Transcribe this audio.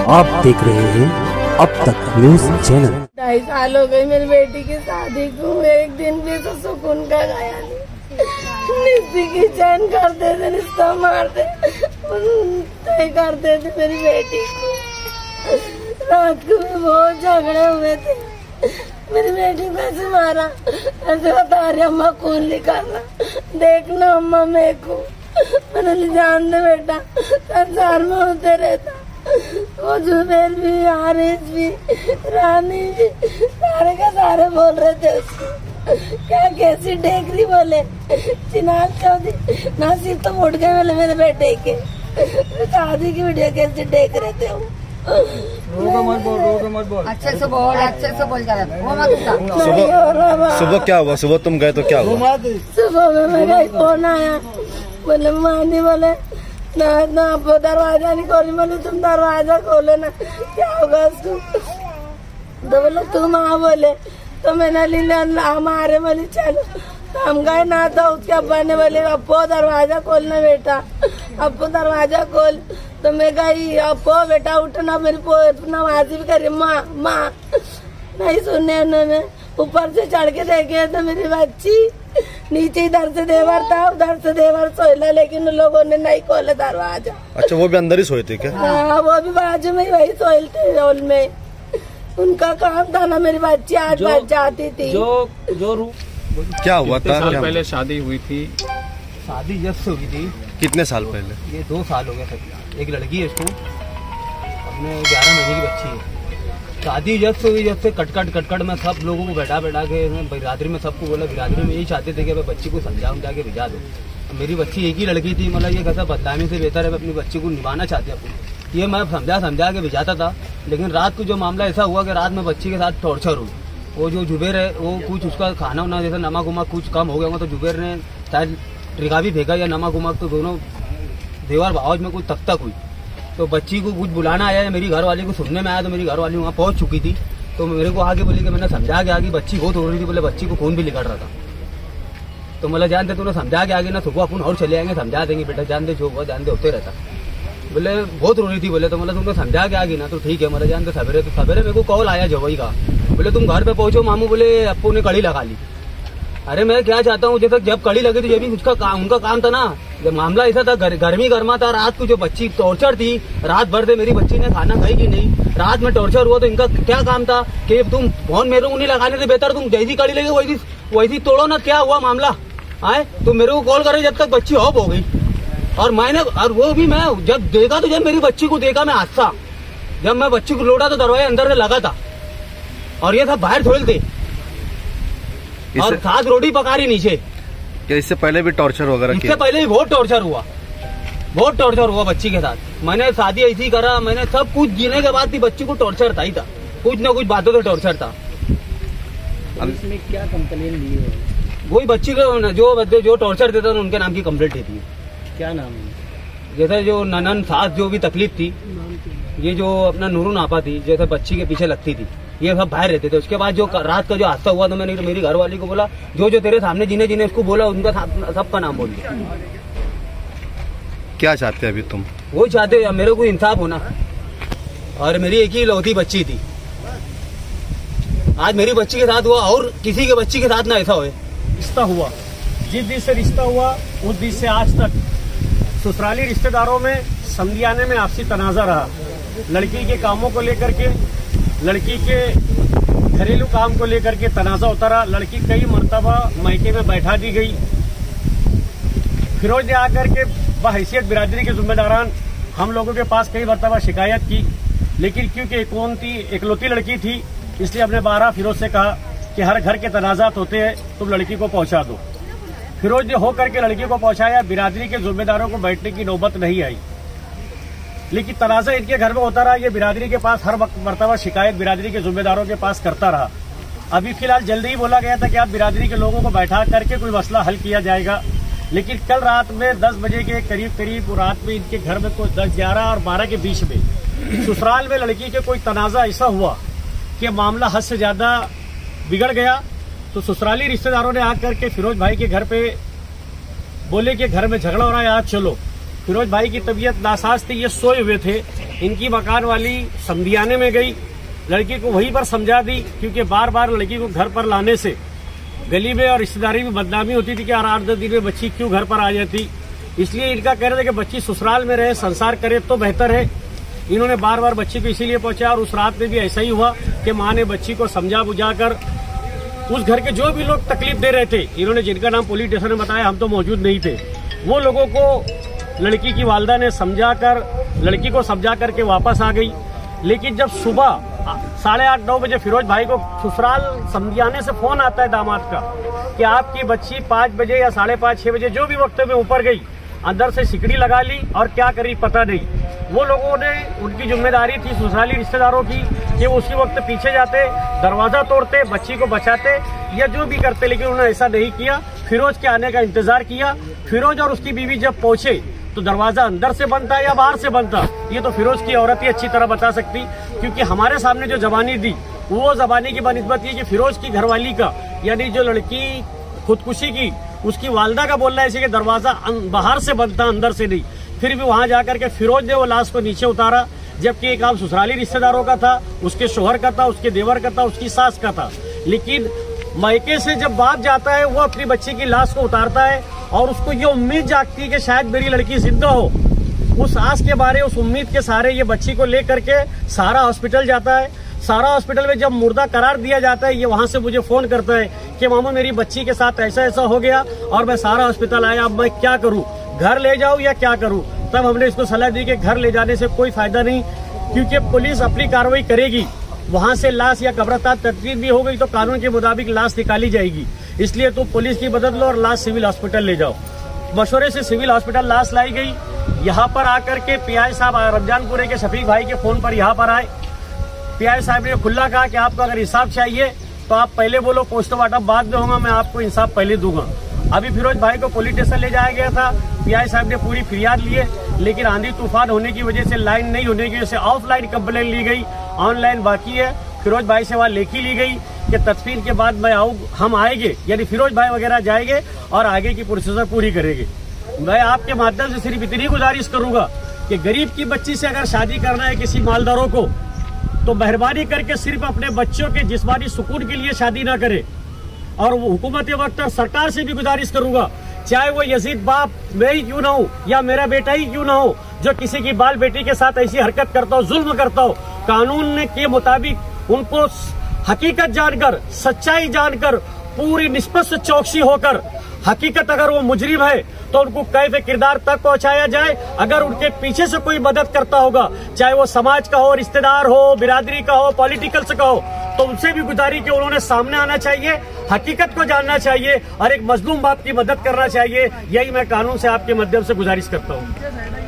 आप देख रहे हैं अब तक न्यूज चैनल। 2.5 साल हो गए मेरी बेटी की शादी को, एक दिन भी तो सुकून का गया नहीं। निस्ती की चैन करते थे, रिश्ता मारते तय करते थे मेरी बेटी को। रात को भी बहुत झगड़े हुए थे। मेरी बेटी को ऐसे मारा, ऐसे बता रही अम्मा खून निकालना, देखना अम्मा मेरे को। मैंने जान दे बेटा, संसार में होते रहता। वो जुबेर भी, हारिस भी, रानी भी, सारे का सारे बोल रहे थे उसको। क्या कैसी डेकरी बोले, चिनार चौधरी नासिर तो उठ गए बोले मेरे बेटे के शादी की वीडियो कैसे देख रहे थे। रोको मत बोल। अच्छे से बोल जा सुबह क्या हुआ? सुबह तुम गए तो क्या हुआ? सुबह में मेरा फोन आया, बोले मानी बोले ना आप दरवाजा नहीं खोली। बोले तुम दरवाजा खोले ना, क्या होगा उसको? तो बोले तुम आ बोले, तो मैंने लीला हमारे बोले चलो, तो हम गए ना। तो उसके अब्बा ने बोले अप्पो दरवाजा खोलना बेटा, अप्पो दरवाजा खोल। तो मैं गई, अप्पो बेटा उठना, मेरी नमाजी भी करी माँ माँ, नहीं सुने उन्होंने। ऊपर से चढ़ के देखे तो मेरी बच्ची नीचे इधर से देवर था, उधर से देवर सोयला, लेकिन उन लोगों ने नहीं खोला दरवाजा। अच्छा, वो भी अंदर ही सोए थे क्या? हाँ, वो भी बाजू में वही सोयल थे हॉल में। उनका काम था ना, मेरी बच्ची 8 बज जाती थी। क्या हुआ था? साल पहले शादी हुई थी। शादी जब से हुई थी। कितने साल पहले? ये 2 साल हो गया सर। एक लड़की है, इसको अपने 11 महीने की बच्ची है। शादी जब से हुई, जब से कटकट में सब लोगों को बैठा के बिरादरी में सबको बोला, बिरादरी में यही चाहते थे कि बच्ची को समझाऊं जाके भिजा दो। मेरी बच्ची एक ही लड़की थी, मतलब ये कैसा बदनामी से बेहतर है अपनी बच्ची को निभाना चाहते अपनी। ये मैं समझा के भिजाता था। लेकिन रात को जो मामला ऐसा हुआ कि रात में बच्ची के साथ टॉर्चर हुई। वो जो जुबेर है, वो कुछ उसका खाना उना जैसे नमक उमक कुछ कम हो गया होगा, तो जुबेर ने शायद ट्रिका भी फेंका या नमक उमक, तो दोनों देवर भाव में कुछ तक हुई। तो बच्ची को कुछ बुलाना आया, मेरी घरवाली को सुनने में आया, तो मेरी घरवाली वहाँ पहुंच चुकी थी। तो मेरे को आगे बोली कि मैंने समझा के आगे, बच्ची बहुत हो रही थी, बोले बच्ची को खून भी निकल रहा था। तो मतलब जानते तूने समझा के आगे ना, सुबह अपन और चले आएंगे, समझा देंगे बेटा, जान दे जो हुआ जान दे, होते रहता। बोले बहुत रो रही थी, बोले तो मतलब तुमने समझा के आगे ना, तो ठीक है। मतलब जानते सवेरे, तो सवेरे मेरे को कॉल आया जवाई का, बोले तुम घर पे पहुंचो मामू, बोले अप्पू ने कड़ी लगा ली। अरे मैं क्या चाहता हूँ, जैसे जब कड़ी लगी थी, ये भी उनका काम था ना। जब मामला ऐसा था, गर्मी गर्मा था, रात को जो बच्ची टॉर्चर थी, रात भर से मेरी बच्ची ने खाना खाई कि नहीं, रात में टॉर्चर हुआ। तो इनका क्या काम था कि तुम फोन मेरे को नहीं लगाने से बेहतर तुम जैसी कड़ी लगी वैसी तोड़ो ना। क्या हुआ मामला आए, तो मेरे को कॉल करे जब तक बच्ची ऑफ हो गई। और मैंने, और वो भी मैं जब देखा, तो जब मेरी बच्ची को देखा मैं हादसा, जब मैं बच्ची को लौटा तो दरवाजा अंदर से लगा था और ये सब बाहर थोड़े थे और साथ रोटी पका रही नीचे। क्या इससे पहले भी टॉर्चर वगैरह? इससे पहले भी बहुत टॉर्चर हुआ बच्ची के साथ। मैंने शादी ऐसी करा, मैंने सब कुछ जीने के बाद भी बच्ची को टॉर्चर था ही था, कुछ न कुछ बातों से टॉर्चर था। इसमें क्या कंप्लेन दी है? वही बच्ची को जो टॉर्चर देता था उनके नाम की कंप्लेंट देती है। क्या नाम है? जैसे जो ननन सास जो भी तकलीफ थी, ये जो अपना नूरू नापा थी, जैसे बच्ची के पीछे लगती थी, ये सब बाहर रहते थे। उसके बाद जो रात का जो हादसा हुआ, तो मैंने मेरी घरवाली को बोला, जो तेरे सामने जिन्हें उसको बोला, उनका सबका नाम बोल दिया। क्या चाहते अभी तुम? वो चाहते मेरे को इंसाफ होना, और मेरी एक ही इकलौती बच्ची थी। आज मेरी बच्ची के साथ हुआ, और किसी के बच्ची के साथ ना ऐसा होए। रिश्ता हुआ, जिस दिन से रिश्ता हुआ उस दिन से आज तक ससुराली रिश्तेदारों में समझाने में आपसी तनाजा रहा। लड़की के कामों को लेकर के, लड़की के घरेलू काम को लेकर के तनाजा होता रहा। लड़की कई मर्तबा मायके में बैठा दी गई। फिरोज ने आकर के बहैसियत बिरादरी के जिम्मेदारान हम लोगों के पास कई मर्तबा शिकायत की, लेकिन क्योंकि इकलौती लड़की थी, इसलिए हमने 12 फिरोज से कहा कि हर घर के तनाजात होते हैं, तुम लड़की को पहुंचा दो। फिरोज ने होकर के लड़की को पहुंचाया। बिरादरी के जिम्मेदारों को बैठने की नौबत नहीं आई, लेकिन तनाजा इनके घर में होता रहा। ये बिरादरी के पास हर मर्तबा शिकायत बिरादरी के जिम्मेदारों के पास करता रहा। अभी फिलहाल जल्दी ही बोला गया था कि आप बिरादरी के लोगों को बैठा करके कोई मसला हल किया जाएगा, लेकिन कल रात में 10 बजे के करीब रात में इनके घर में कोई 10, 11 और 12 के बीच में ससुराल में लड़की के कोई तनाजा ऐसा हुआ कि मामला हद से ज्यादा बिगड़ गया। तो ससुराली रिश्तेदारों ने आकर के फिरोज भाई के घर पे बोले कि घर में झगड़ा हो रहा है, आज चलो। फिरोज भाई की तबीयत नासाज थी, ये सोए हुए थे। इनकी मकान वाली समझियाने में गई, लड़की को वहीं पर समझा दी, क्योंकि बार बार लड़की को घर पर लाने से गली में और रिश्तेदारी में बदनामी होती थी कि 8-10 दिन में बच्ची क्यों घर पर आ जाती। इसलिए इनका कहना था कि बच्ची ससुराल में रहे, संसार करे तो बेहतर है। इन्होंने बार बार बच्ची को इसीलिए पहुंचाया और उस रात में भी ऐसा ही हुआ कि मां ने बच्ची को समझा बुझाकर, उस घर के जो भी लोग तकलीफ दे रहे थे, इन्होंने जिनका नाम पुलिस स्टेशन में बताया, हम तो मौजूद नहीं थे, वो लोगों को लड़की की वालिदा ने लड़की को समझा करके वापस आ गई। लेकिन जब सुबह 8:30-9 बजे फिरोज भाई को ससुराल समझियाने से फोन आता है दामाद का कि आपकी बच्ची 5 बजे या 5:30-6 बजे जो भी वक्त में ऊपर गई, अंदर से सिकड़ी लगा ली और क्या करी पता नहीं। वो लोगों ने, उनकी जिम्मेदारी थी ससुराली रिश्तेदारों की कि वो उसी वक्त पीछे जाते, दरवाजा तोड़ते, बच्ची को बचाते या जो भी करते, लेकिन उन्होंने ऐसा नहीं किया। फिरोज के आने का इंतजार किया। फिरोज और उसकी बीवी जब पहुंचे तो दरवाजा अंदर से बंद था या बाहर से बंद था, ये तो फिरोज की औरत ही अच्छी तरह बता सकती, क्योंकि हमारे सामने जो जबानी दी वो जबानी की बनिस्बत ये कि फिरोज की घरवाली का, यानी जो लड़की खुदकुशी की, उसकी वालिदा का बोलना है कि दरवाजा बाहर से बंद था, अंदर से नहीं। फिर भी वहां जाकर के फिरोज ने वो लाश को नीचे उतारा, जबकि ये काम ससुराली रिश्तेदारों का था, उसके शोहर का था, उसके देवर का था, उसकी सास का था। लेकिन मायके से जब बाप जाता है वो अपनी बच्ची की लाश को उतारता है और उसको ये उम्मीद जागती है कि शायद मेरी लड़की जिंदा हो। उस आस के बारे, उस उम्मीद के सहारे ये बच्ची को लेकर के सारा हॉस्पिटल जाता है। सारा हॉस्पिटल में जब मुर्दा करार दिया जाता है, ये वहां से मुझे फोन करता है कि मामू मेरी बच्ची के साथ ऐसा ऐसा हो गया और मैं सारा हॉस्पिटल आया, अब मैं क्या करूं, घर ले जाऊं या क्या करूं। तब हमने इसको सलाह दी कि घर ले जाने से कोई फायदा नहीं, क्योंकि पुलिस अपनी कार्रवाई करेगी, वहां से लाश या कब्रिस्तान तदफीन भी हो गई तो कानून के मुताबिक लाश निकाली जाएगी। इसलिए तुम पुलिस की मदद लो और लाश सिविल हॉस्पिटल ले जाओ। मशवरे से सिविल हॉस्पिटल लाश लाई गई। यहाँ पर आकर के पीआई साहब रमजानपुरे के शफीक भाई के फोन पर यहाँ पर आए। पीआई साहब ने खुला कहा कि आपको अगर इंसाफ चाहिए तो आप पहले बोलो, पोस्टमार्टम बाद में होगा, मैं आपको इंसाफ पहले दूंगा। अभी फिरोज भाई को पुलिस स्टेशन ले जाया गया था। पीआई साहब ने पूरी फरियाद लिए, लेकिन आंधी तूफान होने की वजह से, लाइन नहीं होने की वजह से ऑफलाइन कंप्लेन ली गई, ऑनलाइन बाकी है। फिरोज भाई से वहाँ लेखी ली गई कि तदफीन के बाद मैं हम आएंगे, यानी फिरोज भाई वगैरह जाएंगे और आगे की प्रोसीजर पूरी करेंगे। मैं आपके माध्यम से सिर्फ इतनी गुजारिश करूंगा कि गरीब की बच्ची से अगर शादी करना है किसी मालदारों को, तो मेहरबानी करके सिर्फ अपने बच्चों के जिस्मानी सुकून के लिए शादी ना करे। और हुकूमत वक्त सरकार से भी गुजारिश करूंगा, चाहे वो यजीद बाप मैं ही क्यों ना हो या मेरा बेटा ही क्यों ना हो, जो किसी की बाल बेटी के साथ ऐसी हरकत करता हो, जुल्म करता हो, कानून के मुताबिक उनको हकीकत जानकर, सच्चाई जानकर, पूरी निष्पक्ष चौकसी होकर, हकीकत अगर वो मुजरिम है तो उनको कैफ़े किरदार तक पहुंचाया जाए। अगर उनके पीछे से कोई मदद करता होगा, चाहे वो समाज का हो, रिश्तेदार हो, बिरादरी का हो, पॉलिटिकल से का हो, तो उनसे भी गुजारिश कि उन्होंने सामने आना चाहिए, हकीकत को जानना चाहिए और एक मजलूम बाप की मदद करना चाहिए। यही मैं कानून से आपके माध्यम से गुजारिश करता हूँ।